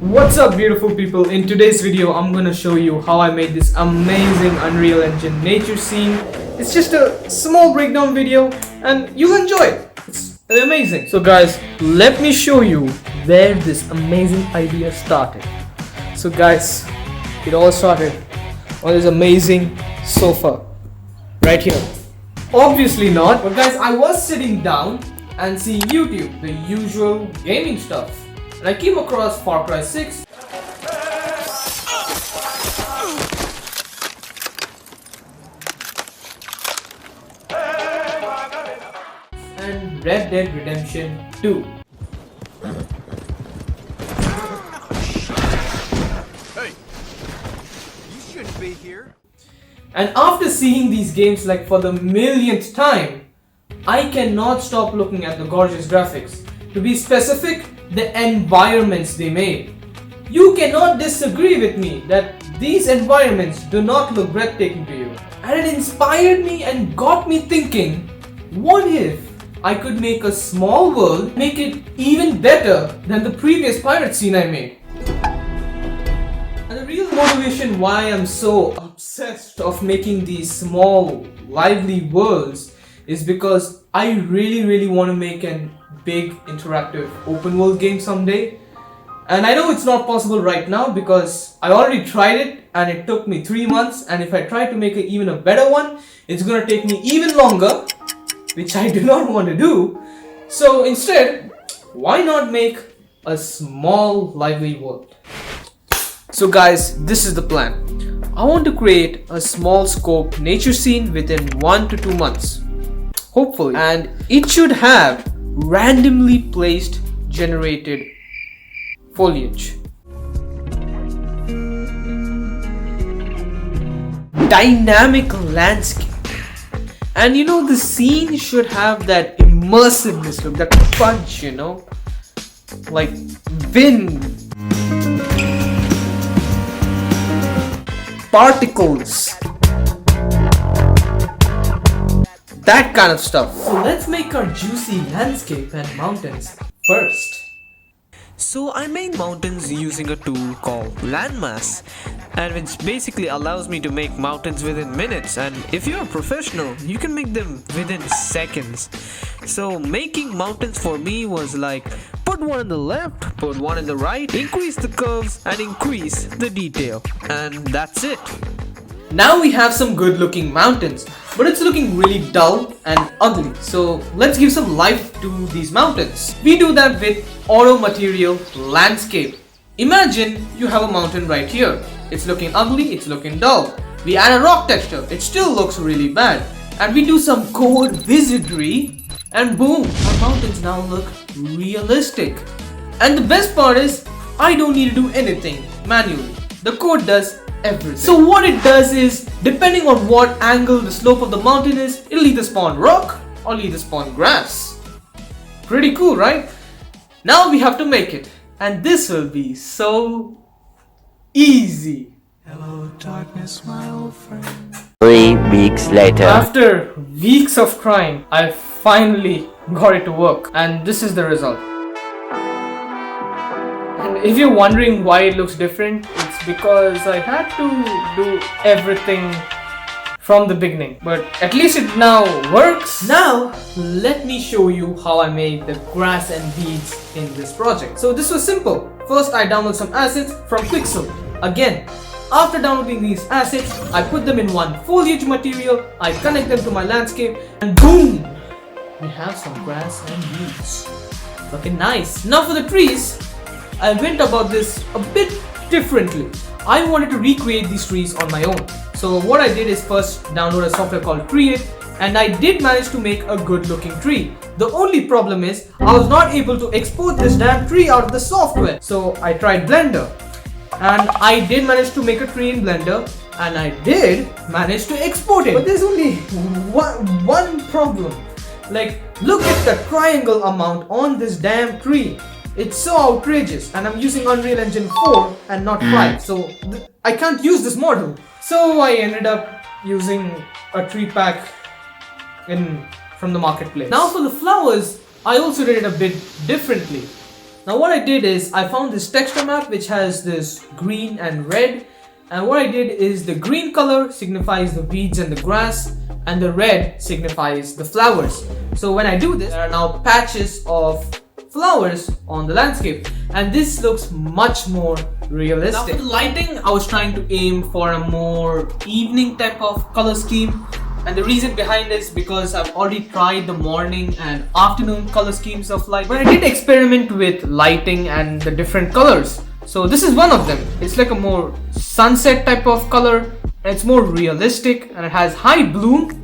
What's up, beautiful people? In today's video I'm gonna show you how I made this amazing Unreal Engine nature scene. It's just a small breakdown video and you'll enjoy it. It's amazing. So guys, let me show you where this amazing idea started. So guys, it all started on this amazing sofa right here. Obviously not, but guys, I was sitting down and seeing YouTube, the usual gaming stuff. And I came across Far Cry 6 and Red Dead Redemption 2. Hey, you shouldn't be here. And after seeing these games like for the millionth time, I cannot stop looking at the gorgeous graphics. To be specific, the environments they made. You cannot disagree with me that these environments do not look breathtaking to you. And it inspired me and got me thinking, what if I could make a small world, make it even better than the previous pirate scene I made? And the real motivation why I'm so obsessed of making these small, lively worlds is because I really want to make an big interactive open world game someday. And I know it's not possible right now because I already tried it and it took me 3 months, and if I try to make even a better one, it's gonna take me even longer, which I do not want to do. So instead, why not make a small lively world? So guys, this is the plan. I want to create a small scope nature scene within 1 to 2 months, hopefully, and it should have randomly placed generated foliage, dynamic landscape, and the scene should have that immersiveness look, that punch, like wind, particles, that kind of stuff. So let's make our juicy landscape and mountains first. So I made mountains using a tool called Landmass, and which basically allows me to make mountains within minutes, and if you're a professional you can make them within seconds. So making mountains for me was like, put one on the left, put one on the right, increase the curves and increase the detail, and that's it. Now we have some good looking mountains, but it's looking really dull and ugly. So let's give some life to these mountains. We do that with auto material landscape. Imagine you have a mountain right here. It's looking ugly, it's looking dull. We add a rock texture, it still looks really bad. And we do some code wizardry and boom, our mountains now look realistic. And the best part is, I don't need to do anything manually. The code does everything. So what it does is, depending on what angle the slope of the mountain is, it'll either spawn rock or either spawn grass. Pretty cool, right? Now we have to make it, and this will be so easy. Hello, darkness, my old friend. 3 weeks later. After weeks of crying, I finally got it to work, and this is the result. And if you're wondering why it looks different, it's because I had to do everything from the beginning, but at least it now works. Now let me show you how I made the grass and weeds in this project. So this was simple. First I download some assets from Quixel. Again, after downloading these assets, I put them in one foliage material, I connect them to my landscape, and boom! We have some grass and weeds. Looking nice. Now for the trees, I went about this a bit differently. I wanted to recreate these trees on my own. So what I did is first download a software called Create, and I did manage to make a good looking tree. The only problem is I was not able to export this damn tree out of the software. So I tried Blender, and I did manage to make a tree in Blender, and I did manage to export it. But there's only one problem. Like, look at the triangle amount on this damn tree. It's so outrageous, and I'm using Unreal Engine 4 and not 5, so I can't use this model. So I ended up using a tree pack from the marketplace. Now for the flowers, I also did it a bit differently. Now what I did is I found this texture map which has this green and red, and what I did is the green color signifies the weeds and the grass, and the red signifies the flowers. So when I do this, there are now patches of flowers on the landscape, and this looks much more realistic. Now for the lighting, I was trying to aim for a more evening type of color scheme, and the reason behind this because I've already tried the morning and afternoon color schemes of light, but I did experiment with lighting and the different colors. So this is one of them. It's like a more sunset type of color, and it's more realistic, and it has high bloom,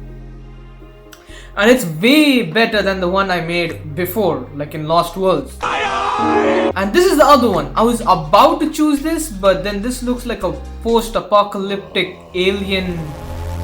and it's way better than the one I made before, like in Lost Worlds. And this is the other one. I was about to choose this, but then this looks like a post-apocalyptic alien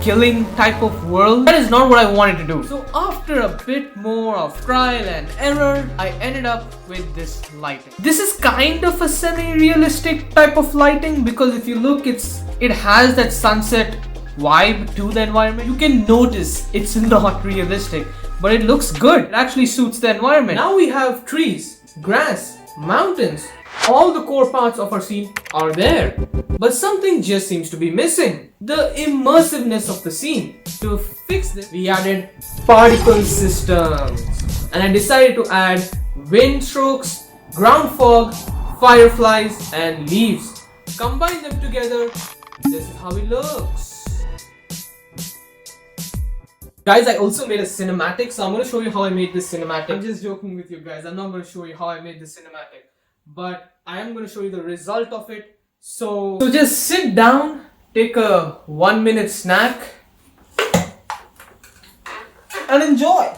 killing type of world. That is not what I wanted to do. So after a bit more of trial and error, I ended up with this lighting. This is kind of a semi-realistic type of lighting, because if you look, it has that sunset vibe to the environment. You can notice it's not realistic, but it looks good. It actually suits the environment. Now we have trees, grass, mountains. All the core parts of our scene are there, but something just seems to be missing: the immersiveness of the scene. To fix this, we added particle systems, and I decided to add wind strokes, ground fog, fireflies, and leaves. Combine them together, this is how it looks. Guys, I also made a cinematic, so I'm going to show you how I made this cinematic. I'm just joking with you guys. I'm not going to show you how I made this cinematic, but I am going to show you the result of it. So just sit down, take a 1-minute snack, and enjoy.